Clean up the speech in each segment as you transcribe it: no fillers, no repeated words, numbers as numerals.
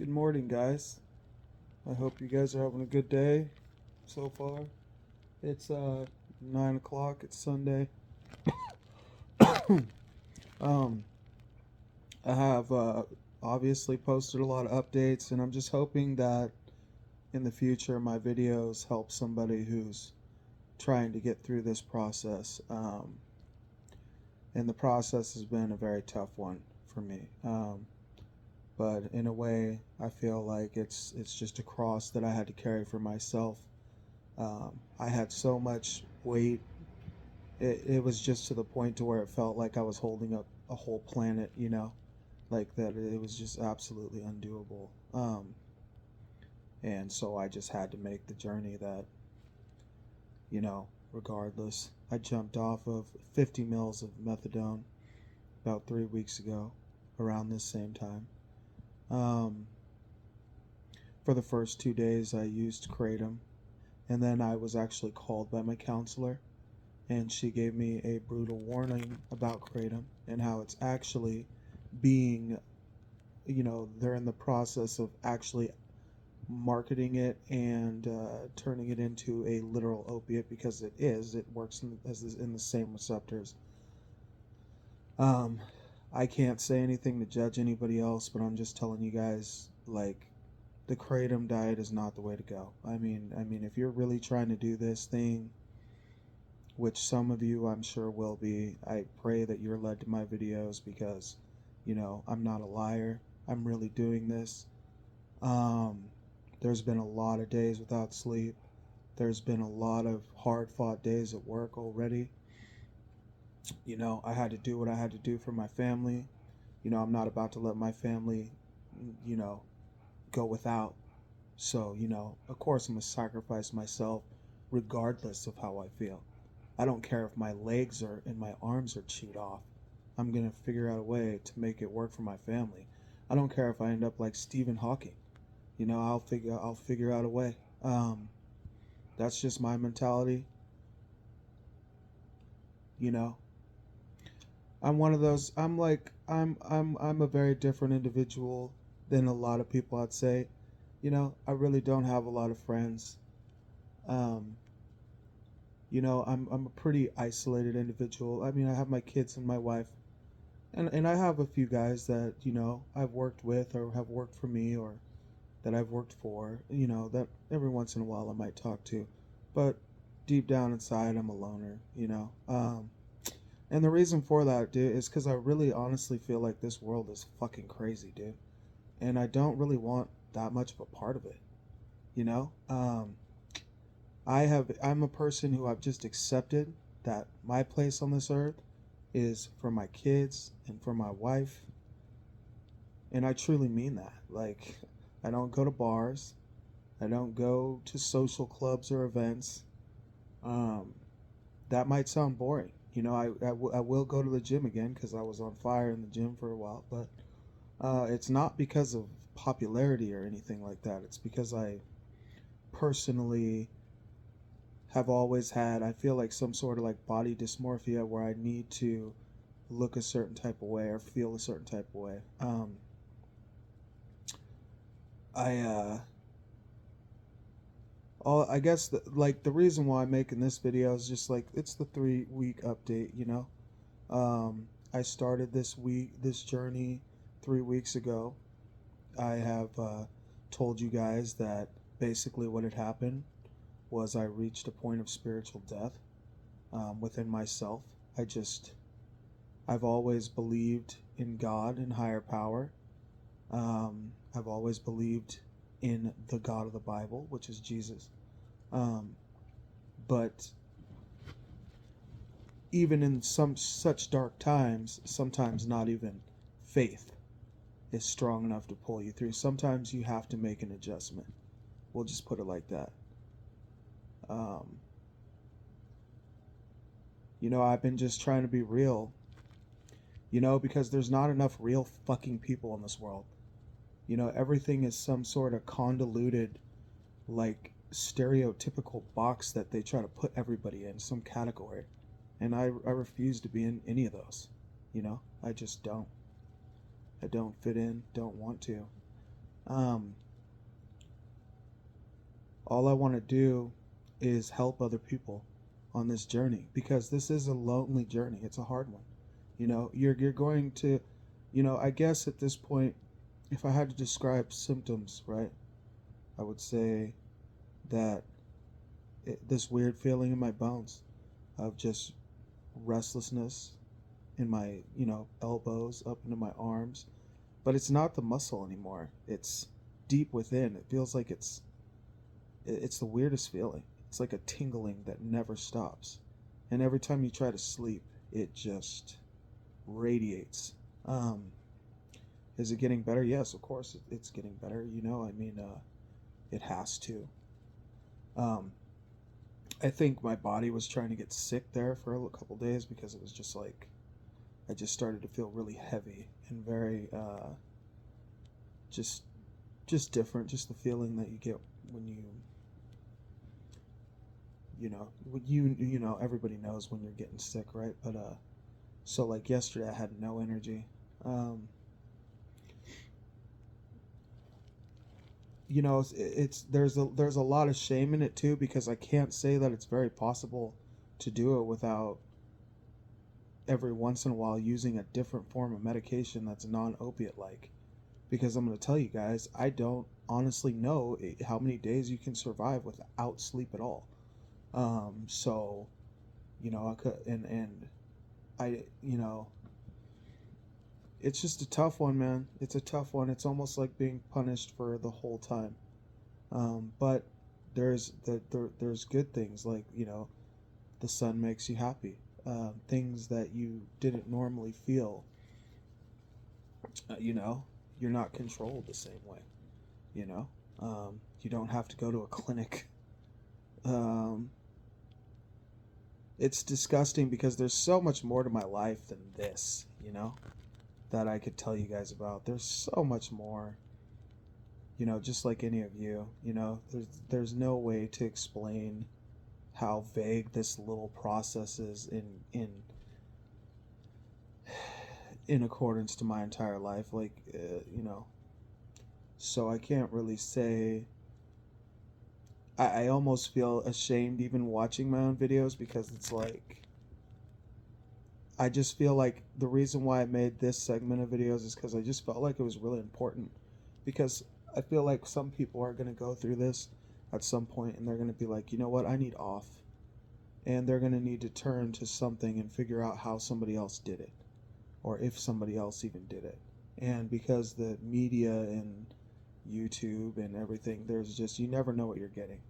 Good morning, guys. I hope you guys are having a good day so far. It's 9 o'clock. It's Sunday. um, I have obviously posted a lot of updates, and I'm just hoping that in the future my videos help somebody who's trying to get through this process. And the process has been a very tough one for me. But in a way, I feel like it's just a cross that I had to carry for myself. I had so much weight. It was just to the point to where it felt like I was holding up a whole planet, like that. It was just absolutely undoable. And so I just had to make the journey that, regardless. I jumped off of 50 mils of methadone about 3 weeks ago, around this same time. Um, for the first 2 days, I used kratom, and then I was actually called by my counselor, and she gave me a brutal warning about kratom and how it's actually being, they're in the process of actually marketing it and turning it into a literal opiate because it works in the same receptors. um I can't say anything to judge anybody else, but I'm just telling you guys, like, the kratom diet is not the way to go. I mean, if you're really trying to do this thing, which some of you I'm sure will be, I pray that you're led to my videos because, I'm not a liar. I'm really doing this. Um, there's been a lot of days without sleep. There's been a lot of hard fought days at work already. I had to do what I had to do for my family. I'm not about to let my family, you know, go without. So, of course, I'm going to sacrifice myself regardless of how I feel. I don't care if my legs are and my arms are chewed off. I'm going to figure out a way to make it work for my family. I don't care if I end up like Stephen Hawking. I'll figure out a way. That's just my mentality. You know, I'm one of those. I'm a very different individual than a lot of people, I'd say. I really don't have a lot of friends. Um, I'm a pretty isolated individual. I mean, I have my kids and my wife, and I have a few guys that I've worked with or have worked for me or that I've worked for. That every once in a while I might talk to, but deep down inside I'm a loner. And the reason for that, dude, is because I really honestly feel like this world is fucking crazy, dude, and I don't really want that much of a part of it. You know, I'm a person who I've just accepted that my place on this earth is for my kids and for my wife, and I truly mean that. Like, I don't go to bars, I don't go to social clubs or events. Um, that might sound boring. I will go to the gym again because I was on fire in the gym for a while, but it's not because of popularity or anything like that. It's because I personally have always had, I feel like, some sort of like body dysmorphia where I need to look a certain type of way or feel a certain type of way. I all I guess like the reason why I'm making this video is just like it's the 3 week update. I started this journey 3 weeks ago. I have told you guys that basically what had happened was I reached a point of spiritual death within myself. I've always believed in God and higher power. I've always believed in the God of the Bible, which is Jesus. Um, but even in some such dark times, sometimes not even faith is strong enough to pull you through. Sometimes you have to make an adjustment. We'll just put it like that. Um, I've been just trying to be real, because there's not enough real fucking people in this world. Everything is some sort of convoluted, like, stereotypical box that they try to put everybody in, some category. And I refuse to be in any of those. I just don't. I don't fit in, don't want to. Um, all I want to do is help other people on this journey, because this is a lonely journey. It's a hard one. You're going to, I guess at this point, if I had to describe symptoms, right, I would say that this weird feeling in my bones of just restlessness in my, elbows up into my arms, but it's not the muscle anymore. It's deep within. It feels like it's the weirdest feeling. It's like a tingling that never stops. And every time you try to sleep, it just radiates. Um, is it getting better? Yes, of course it's getting better. It has to. Um, I think my body was trying to get sick there for a couple days, because it was just like I just started to feel really heavy and very just different. Just the feeling that you get when everybody knows when you're getting sick, right? But so like yesterday I had no energy. Um, it's there's a lot of shame in it too, because I can't say that it's very possible to do it without every once in a while using a different form of medication that's non-opiate like. Because I'm going to tell you guys, I don't honestly know how many days you can survive without sleep at all. So I could, and I, it's just a tough one, man. It's a tough one. It's almost like being punished for the whole time. But there's good things, like the sun makes you happy. Things that you didn't normally feel. You know, you're not controlled the same way. You know, you don't have to go to a clinic. Um, it's disgusting, because there's so much more to my life than this. That I could tell you guys about. There's so much more. Just like any of you. There's no way to explain how vague this little process is in accordance to my entire life. Like, so I can't really say. I almost feel ashamed even watching my own videos, because it's like I just feel like the reason why I made this segment of videos is because I just felt like it was really important. Because I feel like some people are going to go through this at some point, and they're going to be like, you know what, I need off. And they're going to need to turn to something and figure out how somebody else did it, or if somebody else even did it. And because the media and YouTube and everything, there's just, you never know what you're getting.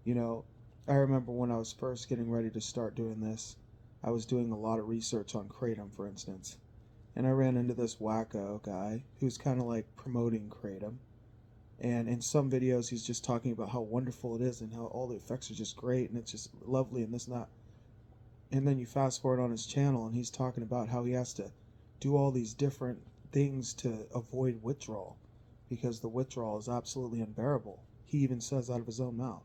You know, I remember when I was first getting ready to start doing this, I was doing a lot of research on Kratom, for instance. And I ran into this wacko guy who's kind of like promoting Kratom. And in some videos, he's just talking about how wonderful it is and how all the effects are just great and it's just lovely and this and that. And then you fast forward on his channel, and he's talking about how he has to do all these different things to avoid withdrawal, because the withdrawal is absolutely unbearable. He even says out of his own mouth.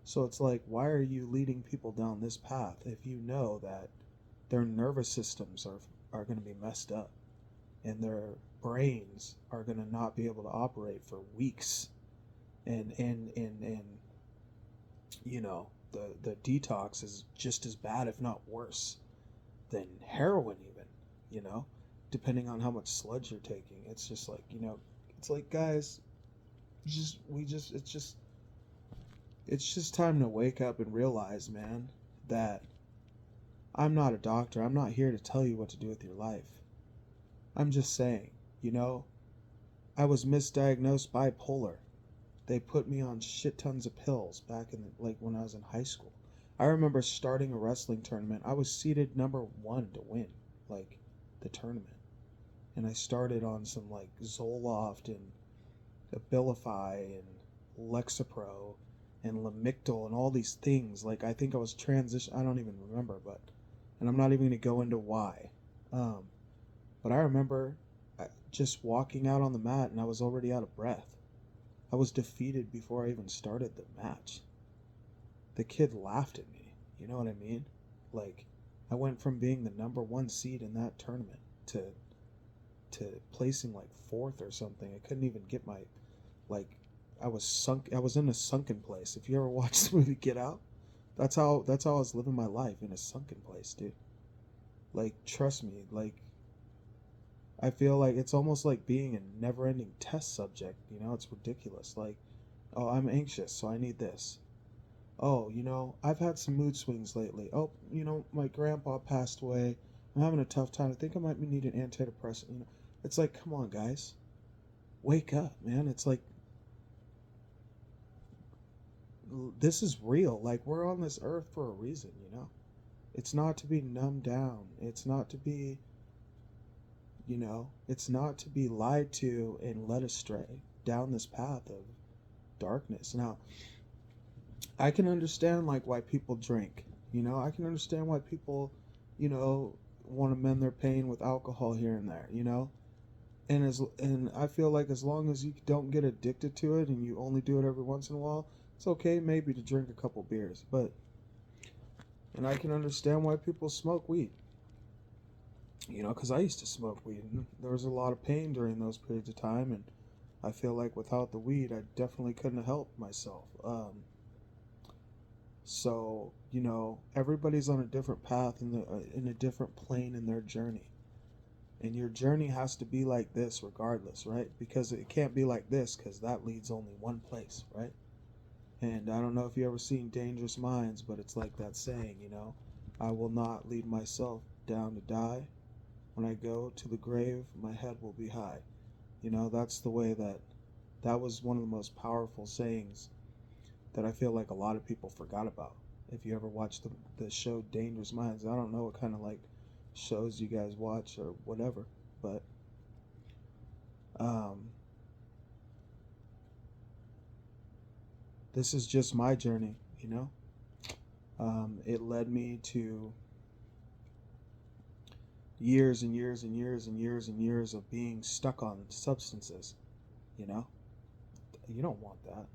So it's like, why are you leading people down this path if you know that their nervous systems are going to be messed up, and their brains are going to not be able to operate for weeks, and the detox is just as bad, if not worse, than heroin even, you know, depending on how much sludge you're taking. It's just like, it's like, guys, it's just time to wake up and realize, man, that I'm not a doctor. I'm not here to tell you what to do with your life. I'm just saying, you know, I was misdiagnosed bipolar. They put me on shit tons of pills back in like when I was in high school. I remember starting a wrestling tournament. I was seeded number 1 to win, like, the tournament. And I started on some like Zoloft and Abilify and Lexapro and Lamictal and all these things. Like, I think I was transition. I don't even remember, and I'm not even gonna go into why. Um, but I remember just walking out on the mat, and I was already out of breath. I was defeated before I even started the match. The kid laughed at me. You know what I mean? Like, I went from being the number 1 seed in that tournament to placing like 4th or something. I couldn't even get Like I was in a sunken place. If you ever watched the movie Get Out, that's how I was living my life, in a sunken place, dude. Like, trust me, like, I feel like it's almost like being a never-ending test subject, it's ridiculous. Like, oh, I'm anxious, so I need this. Oh, I've had some mood swings lately. Oh, my grandpa passed away. I'm having a tough time. I think I might need an antidepressant. It's like, come on, guys, wake up, man. It's like, this is real. Like, we're on this earth for a reason. It's not to be numbed down. It's not to be lied to and led astray down this path of darkness. Now, I can understand like why people drink. I can understand why people, you know, want to mend their pain with alcohol here and there. And I feel like as long as you don't get addicted to it and you only do it every once in a while, it's okay maybe to drink a couple beers. And I can understand why people smoke weed. Because I used to smoke weed, and there was a lot of pain during those periods of time, and I feel like without the weed, I definitely couldn't have helped myself. So everybody's on a different path in a different plane in their journey, and your journey has to be like this regardless, right? Because it can't be like this, because that leads only one place, right? And I don't know if you ever seen Dangerous Minds, but it's like that saying, I will not lead myself down to die. When I go to the grave, my head will be high. That's the way that was one of the most powerful sayings that I feel like a lot of people forgot about. If you ever watch the show Dangerous Minds, I don't know what kind of like shows you guys watch or whatever, but um, this is just my journey. It led me to years and years and years and years and years of being stuck on substances. You know, you don't want that.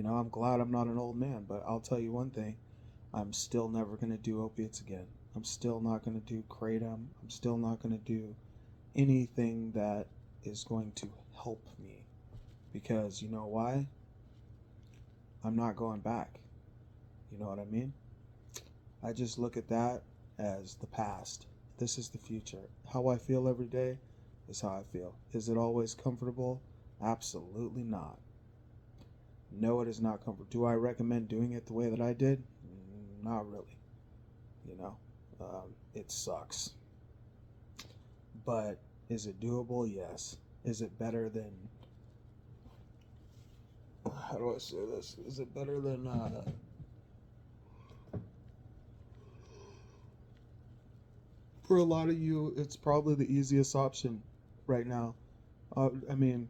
I'm glad I'm not an old man, but I'll tell you one thing: I'm still never going to do opiates again. I'm still not going to do kratom. I'm still not going to do anything that is going to help me, because you know why? I'm not going back. You know what I mean? I just look at that as the past. This is the future. How I feel every day is how I feel. Is it always comfortable? Absolutely not. No, it is not comfortable. Do I recommend doing it the way that I did? Not really. You know, it sucks. But is it doable? Yes. Is it better than? How do I say this? Is it better than? For a lot of you, it's probably the easiest option right now. I mean,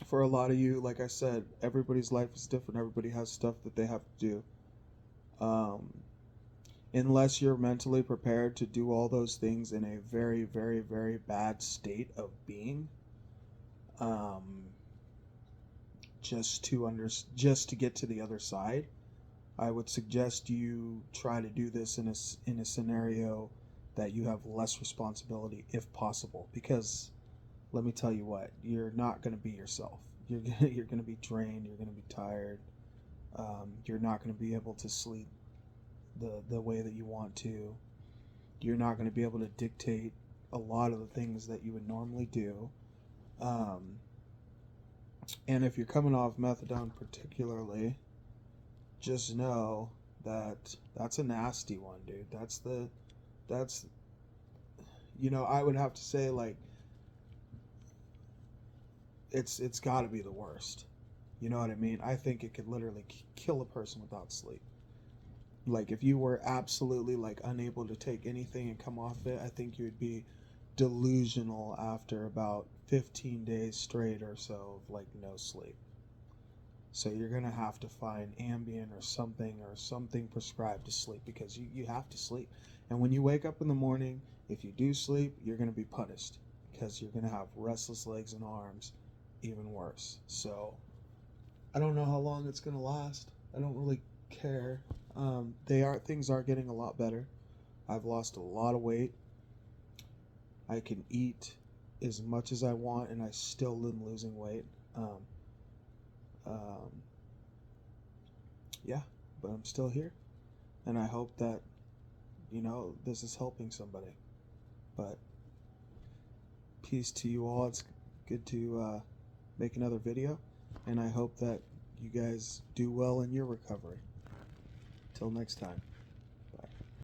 for a lot of you, like I said, everybody's life is different. Everybody has stuff that they have to do. Um, unless you're mentally prepared to do all those things in a very, very, very bad state of being, um, just to get to the other side, I would suggest you try to do this in a scenario that you have less responsibility, if possible. Because let me tell you what, you're not going to be yourself. You're going to be drained. You're going to be tired. You're not going to be able to sleep the way that you want to. You're not going to be able to dictate a lot of the things that you would normally do. Um, and if you're coming off methadone, particularly, just know that that's a nasty one, dude. That's I would have to say, like, it's got to be the worst. You know what I mean? I think it could literally kill a person without sleep. Like, if you were absolutely like unable to take anything and come off it, I think you would be delusional after about 15 days straight or so of like no sleep. So you're gonna have to find Ambien or something prescribed to sleep, because you have to sleep. And when you wake up in the morning, if you do sleep, you're gonna be punished, because you're gonna have restless legs and arms, even worse. So I don't know how long it's gonna last. I don't really care. Things are getting a lot better. I've lost a lot of weight. I can eat. as much as I want, and I still am losing weight. Um, um, yeah, but I'm still here, and I hope that this is helping somebody. But peace to you all. It's good to make another video, and I hope that you guys do well in your recovery. Till next time.